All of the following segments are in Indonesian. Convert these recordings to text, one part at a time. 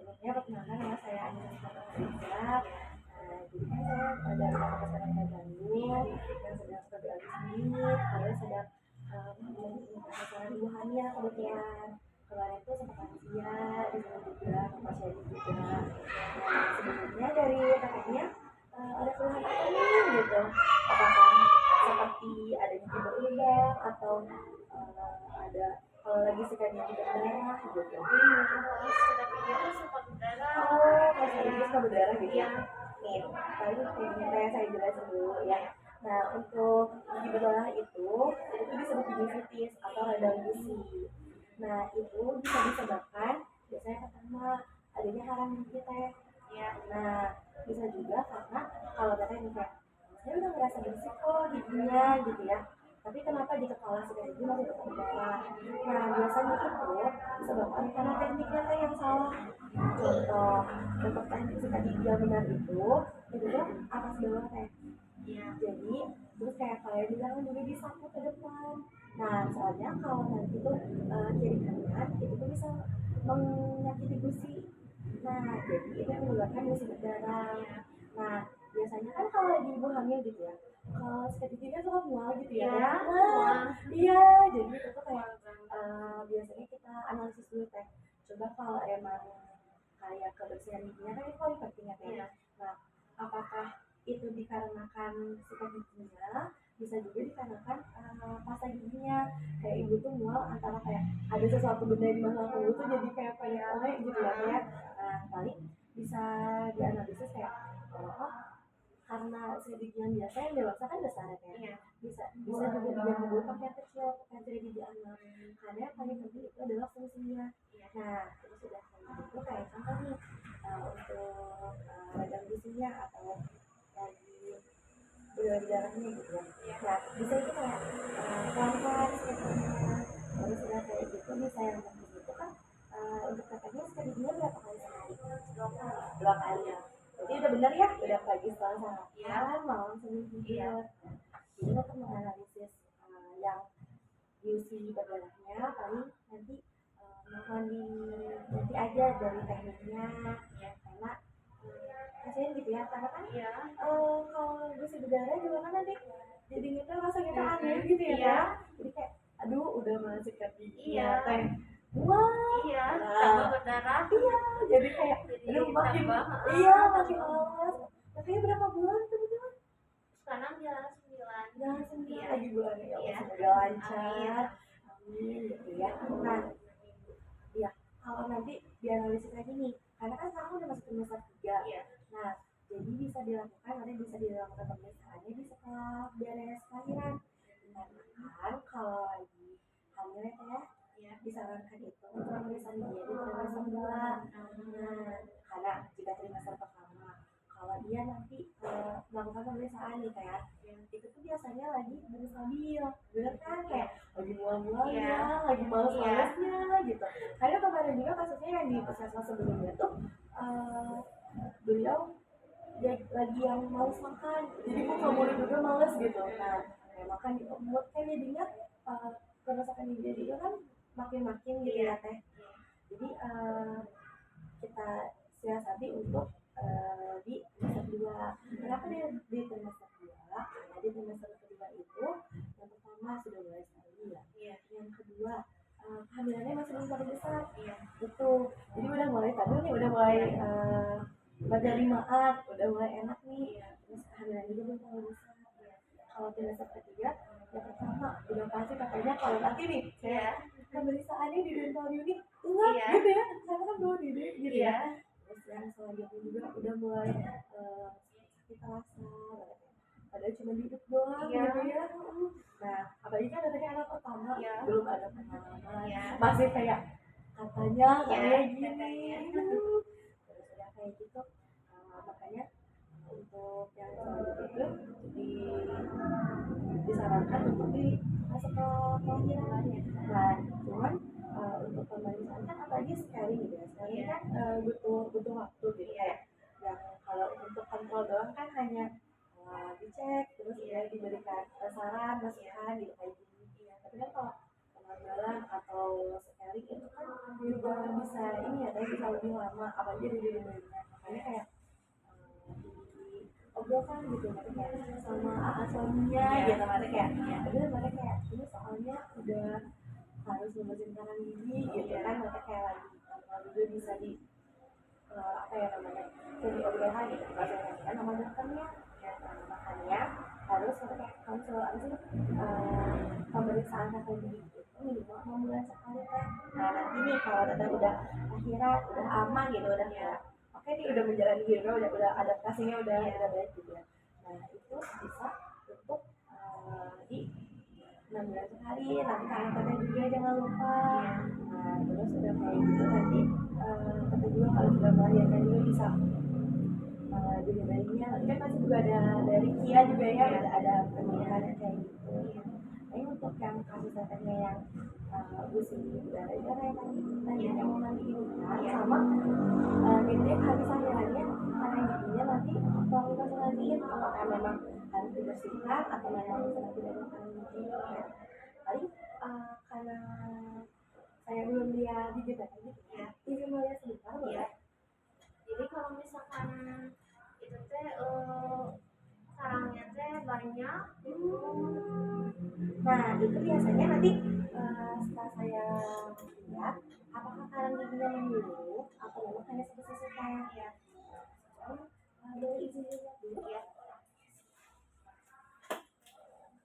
sebelumnya perkenalkan nama saya Anissa Farhanisa. Jadi kan saya ada anak SMA Bandung yang sedang studi abis kalian sedang acara ibu hamil kebetulan kemarin itu sempat lansia di sana juga pasien juga. Sebelumnya dari kakaknya ada keluhan apa nih gitu? Apakah seperti adanya tiba lubang atau ada kalau lagi suka nyari darah gitu? Sudah pikir suka berdarah. Oh, pas lagi suka berdarah gitu ya? Iya. Nih, tadi kayak saya jelasin dulu ya. Nah, untuk gigi berdarah itu disebut gingivitis atau radang gusi. Nah, itu bisa disebabkan biasanya pertama adanya harang gigi teh. Iya. Nah, bisa juga karena kalau teteh nih kayak saya udah ngerasa bersih kok giginya gitu ya. Tapi kenapa di kepala sikat gigi masih tetap berdarah? Nah, biasanya itu disebabkan karena tekniknya teh yang salah. Contoh, untuk teknik sikat gigi yang benar itu tuh atas bawah teh. Iya. Jadi terus kayak kalian bilang juga disapu ke depan. Nah, soalnya kalau nanti tuh kiri kanan itu tuh bisa menyakiti gusi. Nah, jadi itu menyebabkan gusi berdarah. Nah, biasanya kan kalau lagi ibu hamil gitu ya, kalau sikat gigi kan suka mual gitu ya. Iya, Nah, mual. iya, jadi itu tuh kayak biasanya kita analisis dulu teh. Coba kalau emang kayak kebersihan giginya kan itu paling penting ya teh. Iya. Nah, apakah itu dikarenakan sikat giginya, bisa juga dikarenakan pasta giginya. Kayak ibu tuh mual antara kayak ada sesuatu benda di masa lalu tuh jadi kayak pengen gitu ya kayak. Nah, paling bisa dianalisis kayak oh karena sikat gigi yang biasa yang dewasa kan besar ya kayak. Iya. Bisa bisa juga diganti dulu pakai yang kecil pakai sikat gigi anak. Karena yang paling penting itu adalah fungsinya. Nah, terus sudah kayak gitu kayak contoh nih untuk radang gusinya atau lagi berdarahnya gitu ya. Nah, bisa itu kayak pelan-pelan sepertinya. Terus udah kayak gitu misalnya untuk itu kan untuk kakaknya sikat giginya berapa kali sehari? 2 kali ya. Jadi udah benar ya, udah pagi setelah sarapan, malam sebelum tidur. Jadi untuk menganalisis yang UC berdarahnya paling nanti mohon nanti aja dari tekniknya ya karena kasihan gitu ya karena kan kalau gusi berdarah juga kan nanti jadi kita rasa kita aneh gitu ya Iya. jadi kayak aduh udah masuk sikat gigi Iya. teh wah Iya, nah, tambah berdarah. iya jadi kayak Jadi aduh makin tambah, iya makin awas katanya berapa bulan tuh betul sekarang jalan 9. jalan sendiri Iya. lagi bulannya ya Iya. semoga lancar amin gitu ya nah iya kalau nanti dianalisis lagi nih karena kan sekarang udah masuk trimester 3 Iya. nah jadi bisa dilakukan nanti bisa dilakukan pemeriksaannya di setelah beres kelahiran karena kan kalau lagi hamil ya teh Iya. disarankan itu untuk pemeriksaan dia di trimester 2 nah karena jika trimester pertama kalau dia nanti melakukan pemeriksaan nih kayak itu tuh biasanya lagi belum stabil bener kan kayak lagi mual-mualnya lagi males-malesnya gitu karena kemarin juga kasusnya yang di puskesmas sebelumnya tuh beliau dia lagi yang males makan jadi buka mulut juga males gitu nah makan di mulut kan jadinya kerusakan gigi dia kan makin-makin gitu ya teh jadi kita siasati untuk di trimester 2 kenapa dia di trimester 2 karena di trimester kedua itu yang pertama sudah mulai stabil ya yang kedua kehamilannya masih belum terlalu besar itu jadi udah mulai stabil nih udah mulai badan limaan udah mulai enak nih terus kehamilan juga belum terlalu besar kalau trimester ketiga yang pertama udah pasti katanya kalau nanti nih saya pemeriksaannya di dental unit enggak gitu ya karena kan bawa diri gitu ya terus yang selanjutnya juga udah mulai sakit rasa padahal cuma duduk doang gitu ya nah apalagi kan katanya anak pertama belum ada pengalaman masih kayak katanya gini terus udah kayak gitu makanya untuk yang selanjutnya itu disarankan untuk masuk ke kelahiran nah cuman untuk pemeriksaan kan apalagi sekali gitu ya sekali kan butuh waktu gitu kayak yang kalau untuk kontrol doang kan hanya dicek terus ya diberikan saran masukan gitu kayak gini tapi kan kalau penanggalan atau scaling itu kan juga bisa ini ya bisa lebih lama apalagi dari bayinya, makanya kayak obrolkan gitu nanti kayak sama suaminya gitu nanti kayak aduh nanti kayak ini soalnya udah harus ngurusin kanan gigi gitu kan nanti kayak lagi juga bisa di apa ya namanya jadi obrolkan gitu dikonsultasikan sama dokternya ya makanya harus nanti kayak konsul apa sih pemeriksaan kakak gigi itu minimal 6 bulan sekali kan. Nah nanti nih kalau teteh udah akhirnya udah aman gitu udah kayak oke nih udah menjalani hidup udah adaptasinya udah baik gitu ya. Nah itu bisa untuk di 6 bulan sekali nanti karena teteh juga jangan lupa. Nah terus udah kayak gitu nanti teteh juga kalau sudah melahirkan juga bisa jadi bayinya nanti kan pasti juga ada dari Kia juga ya ada pemilihan kayak gitu. Ini untuk yang kasus tetehnya yang gusi udara itu kayak tadi yang mau nanti kan sama ini kehabisan jalannya karena giginya nanti kalau kita sengajiin apakah memang harus dibersihkan atau memang sedang tidak makan gigi ya. Paling karena saya belum lihat gigi tadi gitu ya izin melihat sebentar boleh. Jadi kalau misalkan itu teh sarangnya teh banyak Nah itu biasanya nanti setelah saya lihat apakah karang giginya menyeluruh atau memang hanya satu sisi kayak ya. Boleh izin lihat dulu ya.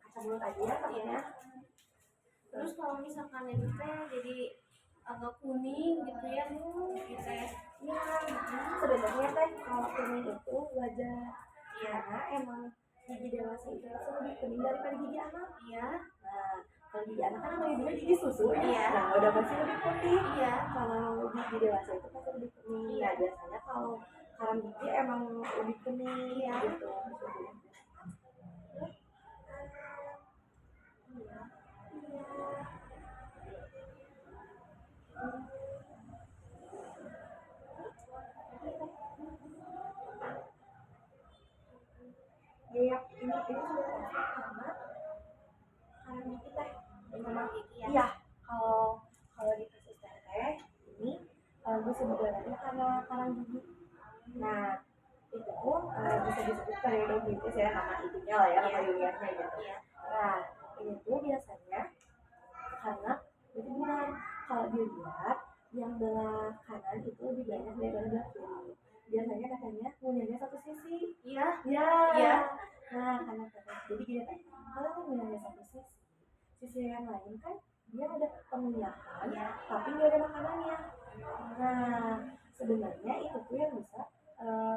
Kaca mulut aja ya pastinya. terus kalau misalkan itu teh jadi agak kuning gitu ya gitu ya Ya, sebenarnya teh kalau kuning itu wajar karena emang gigi dewasa itu lebih kuning daripada gigi anak. iya Nah, kalau gigi anak kan namanya juga gigi susu ya. Iya. Nah, udah pasti lebih putih. iya Kalau gigi dewasa itu pasti lebih kuning. Nah, biasanya kalau karam gigi emang lebih kuning Iya. gitu. Ya, ini sudah pasti karena karam gigi teh. Memang gigi ya iya, kalau kalau di kasus teteh ini gue sebenarnya karena karang gigi. Nah, itu pun bisa disebut periodontitis ya nama intinya lah ya nama ilmiahnya gitu. iya Nah, ini tuh biasanya karena berhubungan kalau dilihat yang belah kanan itu lebih banyak daripada belah kiri. Biasanya katanya punyanya satu sisi. iya Ya. Iya. Nah, karena jadi gini kan, kalau kan punyanya satu sisi yang lain kan dia ada penguliahan, tapi nggak ada makanannya. Nah, sebenarnya itu tuh yang bisa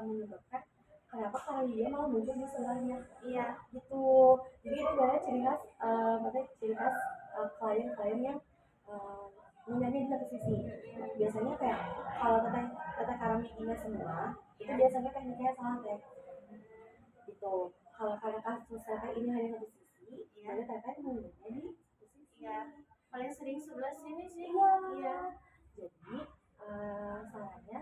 menyebabkan kenapa kalau dia mau muncul di sebelahnya. iya Gitu. Jadi itu adalah ciri khas, maksudnya ciri khas klien-klien yang punyanya di satu sisi. Biasanya kayak kalau teteh karam giginya semua, itu biasanya tekniknya salah deh. Gitu. Kalau karena kasus teteh ini hanya satu sisi, ada teteh punyanya di satu sisi. iya paling sering sebelah sini sih Iya. Jadi salahnya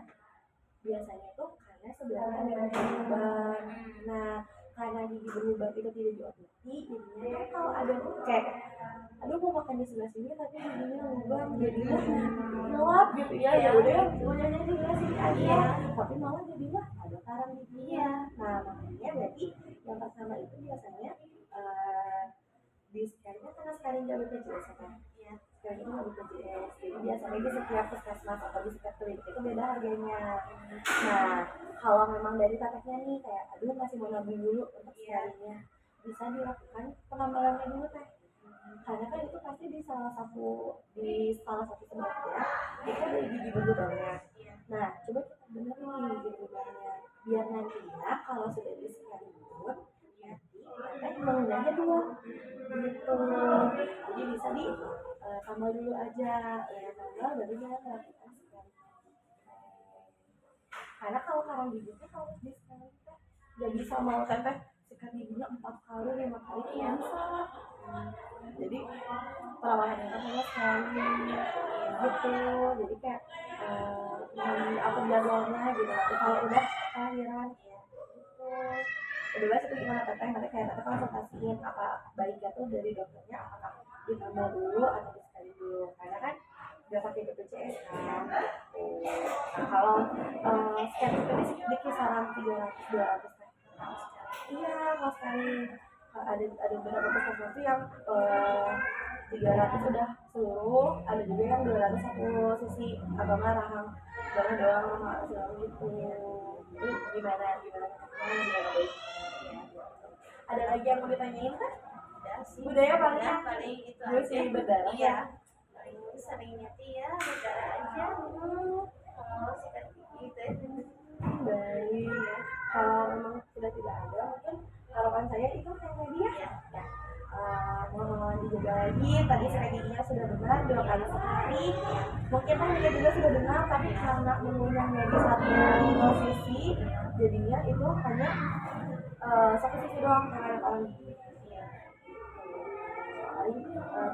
biasanya tuh karena sebelahnya ada gigi berlubang. Nah, karena gigi berlubang itu tidak diobati, jadinya kan kalau ada kayak, aduh mau makan di sebelah sini tapi giginya lubang, jadinya gelap gitu ya. Ya udah, semuanya di sebelah sini aja. Tapi malah jadinya ada karang giginya. Nah, makanya berarti yang pertama itu biasanya di scan-nya karena scanning nggak BPJS ya kan? Scan itu nggak BPJS, jadi biasanya di setiap puskesmas atau di setiap klinik itu beda harganya. Nah, kalau memang dari tetehnya nih kayak, aduh masih mau nabung dulu untuk scanningnya, bisa dilakukan penambalannya dulu teh. Karena kan itu pasti di salah satu sebabnya itu ada gigi berlubangnya. Nah, coba kita benerin nih gigi berlubangnya, biar nantinya kalau sudah di scanning pun nanti bangunannya dua gitu. Jadi bisa di tambah dulu aja ya tambah baru dia melakukan scan. Karena kalau karang gigi itu kalau di scan kita nggak bisa mau teteh sikat giginya 4 kali 5 kali itu nggak bisa. Jadi perawatan itu hanya sekali gitu. Jadi kayak atur jadwalnya gitu. Nanti kalau udah kelahiran gitu. Bebas itu gimana teteh nanti kayak teteh konsultasiin apa baiknya tuh dari dokternya apakah ditambah dulu atau disekali dulu karena kan udah pakai BPJS kan. Nah kalau scan itu di kisaran 300-200 teh. Iya, kalau sekali ada beberapa puskesmas tuh yang 300 sudah seluruh, ada juga yang 200 satu sisi atau nggak rahang darah doang sama hasil gitu. Itu gimana gimana gimana Boy? Ada lagi yang mau ditanyain kan? Udah sih. Budaya paling Ya, paling itu gue aja. sih berdarah Iya. ya. Paling seringnya tuh ya berdarah aja. Kalau sikat gigi gitu. Baik ya. Kalau memang sudah tidak ada, mungkin harapan saya itu kayak tadi ya. Ya. Mohon dijaga lagi. Tadi strateginya sudah benar 2 kali sehari. Mungkin dia juga sudah benar, tapi karena menggunakannya di satu posisi, jadinya itu hanya satu sisi doang yang ada paling.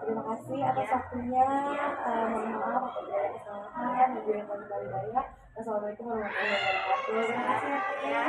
Terima kasih atas waktunya. Mohon maaf apabila ada kesalahan. Ibu yang paling banyak. Wassalamualaikum warahmatullahi wabarakatuh. Terima kasih ya.